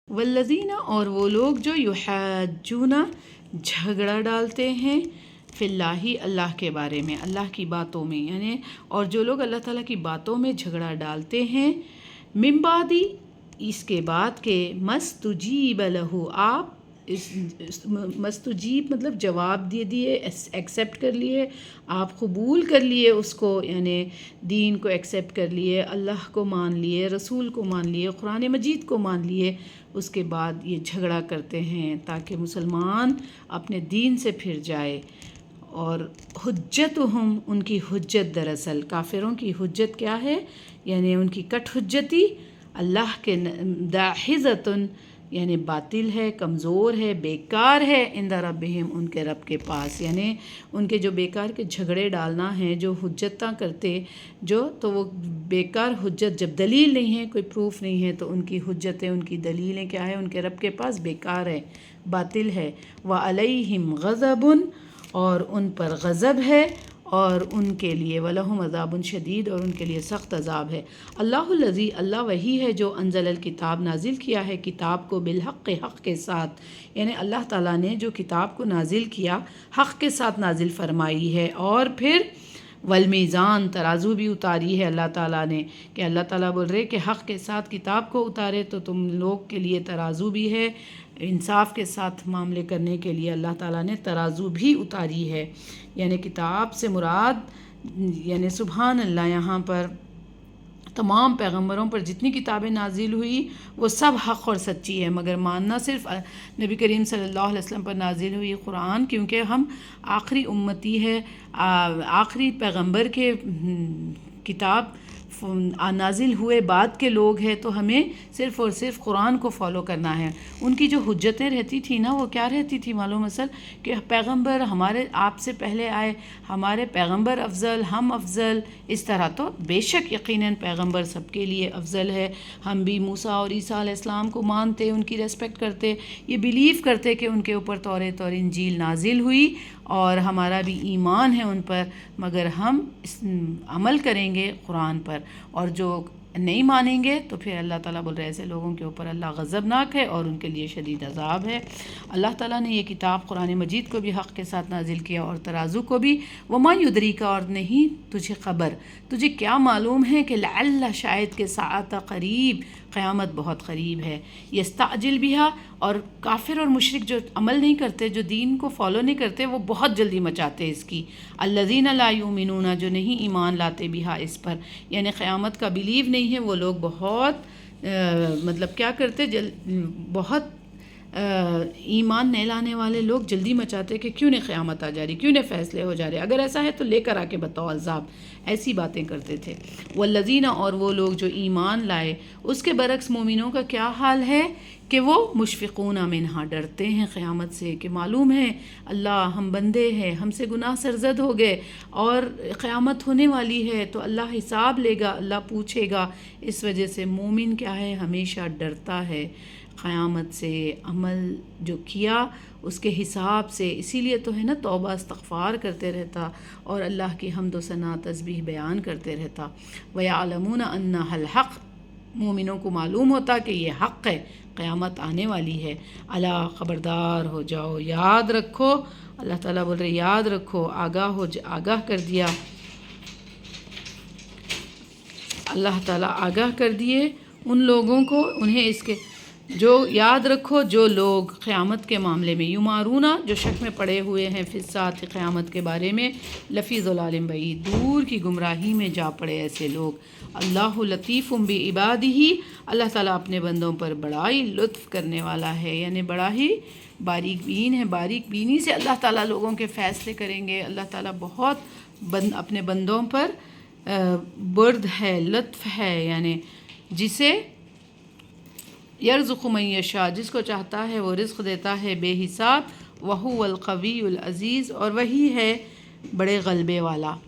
والذین اور وہ لوگ جو یحاجون جھگڑا ڈالتے ہیں فی اللہ اللہ کے بارے میں، اللہ کی باتوں میں، یعنی اور جو لوگ اللہ تعالیٰ کی باتوں میں جھگڑا ڈالتے ہیں من بعد اس کے بعد کہ مستجیب لہ آپ مستجیب مطلب جواب دے دیے، ایکسیپٹ کر لیے، آپ قبول کر لیے اس کو، یعنی دین کو ایکسیپٹ کر لیے، اللہ کو مان لیے، رسول کو مان لیے، قرآن مجید کو مان لیے، اس کے بعد یہ جھگڑا کرتے ہیں تاکہ مسلمان اپنے دین سے پھر جائے۔ اور حجتہم ان کی حجت، دراصل کافروں کی حجت کیا ہے، یعنی ان کی کٹ حجتی اللہ کے داحضۃ یعنی باطل ہے، کمزور ہے، بیکار ہے، عند ربہم ان کے رب کے پاس، یعنی ان کے جو بیکار کے جھگڑے ڈالنا ہے، جو حجتاں کرتے جو، تو وہ بیکار حجت جب دلیل نہیں ہے، کوئی پروف نہیں ہے، تو ان کی حجتیں، ان کی دلیلیں کیا ہے، ان کے رب کے پاس بیکار ہے، باطل ہے۔ وعلیہم غضب اور ان پر غضب ہے، اور ان کے لیے وَلَهُمْ عذاب شدید اور ان کے لیے سخت عذاب ہے۔ اللہ الذی اللہ وہی ہے جو انزل الکتاب نازل کیا ہے کتاب کو بالحق حق کے ساتھ، یعنی اللہ تعالیٰ نے جو کتاب کو نازل کیا حق کے ساتھ نازل فرمائی ہے، اور پھر والمیزان ترازو بھی اتاری ہے اللہ تعالیٰ نے، کہ اللہ تعالیٰ بول رہے کہ حق کے ساتھ کتاب کو اتارے تو تم لوگ کے لیے ترازو بھی ہے، انصاف کے ساتھ معاملے کرنے کے لیے اللہ تعالیٰ نے ترازو بھی اتاری ہے۔ یعنی کتاب سے مراد یعنی سبحان اللہ، یہاں پر تمام پیغمبروں پر جتنی کتابیں نازل ہوئی وہ سب حق اور سچی ہے، مگر ماننا صرف نبی کریم صلی اللہ علیہ وسلم پر نازل ہوئی قرآن، کیونکہ ہم آخری امتی ہے، آخری پیغمبر کے کتاب نازل ہوئے بعد کے لوگ ہیں، تو ہمیں صرف اور صرف قرآن کو فالو کرنا ہے۔ ان کی جو حجتیں رہتی تھی نا، وہ کیا رہتی تھی معلوم اصل، کہ پیغمبر ہمارے آپ سے پہلے آئے، ہمارے پیغمبر افضل، ہم افضل، اس طرح۔ تو بے شک یقیناً پیغمبر سب کے لیے افضل ہے، ہم بھی موسیٰ اور عیسیٰ علیہ السلام کو مانتے، ان کی ریسپیکٹ کرتے، یہ بیلیو کرتے کہ ان کے اوپر توریت اور انجیل نازل ہوئی، اور ہمارا بھی ایمان ہے ان پر، مگر ہم عمل کریں گے قرآن پر، اور جو نہیں مانیں گے تو پھر اللہ تعالیٰ بول رہے ہیں ایسے لوگوں کے اوپر اللہ غضبناک ہے اور ان کے لیے شدید عذاب ہے۔ اللہ تعالیٰ نے یہ کتاب قرآن مجید کو بھی حق کے ساتھ نازل کیا، اور ترازو کو بھی۔ وما یدریک اور نہیں تجھے خبر، تجھے کیا معلوم ہے کہ لعل شاید کہ ساعت قریب، قیامت بہت قریب ہے۔ یستعجل بہا اور کافر اور مشرک جو عمل نہیں کرتے، جو دین کو فالو نہیں کرتے، وہ بہت جلدی مچاتے اس کی۔ الذین لا یؤمنون جو نہیں ایمان لاتے بہا اس پر، یعنی قیامت کا بیلیو نہیں ہے، وہ لوگ بہت مطلب کیا کرتے، بہت ایمان نہیں لانے والے لوگ جلدی مچاتے کہ کیوں نہیں قیامت آ جا رہی، کیوں نہیں فیصلے ہو جا رہے، اگر ایسا ہے تو لے کر آ کے بتاؤ عذاب، ایسی باتیں کرتے تھے۔ والذین اور وہ لوگ جو ایمان لائے، اس کے برعکس مومنوں کا کیا حال ہے کہ وہ مشفقون منہا ڈرتے ہیں قیامت سے، کہ معلوم ہے اللہ ہم بندے ہیں، ہم سے گناہ سرزد ہو گئے اور قیامت ہونے والی ہے تو اللہ حساب لے گا، اللہ پوچھے گا، اس وجہ سے مومن کیا ہے، ہمیشہ ڈرتا ہے قیامت سے، عمل جو کیا اس کے حساب سے، اسی لیے تو ہے نا توبہ استغفار کرتے رہتا اور اللہ کی حمد و ثنا تسبیح بیان کرتے رہتا۔ وَيَعْلَمُونَ أَنَّهَا الْحَقُّ مومنوں کو معلوم ہوتا کہ یہ حق ہے، قیامت آنے والی ہے۔ الا خبردار ہو جاؤ، یاد رکھو، اللہ تعالیٰ بول رہے یاد رکھو، آگاہ کر دیا اللہ تعالیٰ، آگاہ کر دیے ان لوگوں کو، انہیں اس کے جو یاد رکھو جو لوگ قیامت کے معاملے میں یمارونا جو شک میں پڑے ہوئے ہیں فی الساعۃ قیامت کے بارے میں، لفی ضلال بعید دور کی گمراہی میں جا پڑے ایسے لوگ۔ اللہ لطیف بعبادہ اللہ تعالیٰ اپنے بندوں پر بڑا ہی لطف کرنے والا ہے، یعنی بڑا ہی باریک بین ہے، باریک بینی سے اللہ تعالیٰ لوگوں کے فیصلے کریں گے۔ اللہ تعالیٰ بہت اپنے بندوں پر برد ہے، لطف ہے، یعنی جسے یرزق من یشاء جس کو چاہتا ہے وہ رزق دیتا ہے بے حساب، وہو القوی العزیز اور وہی ہے بڑے غلبے والا۔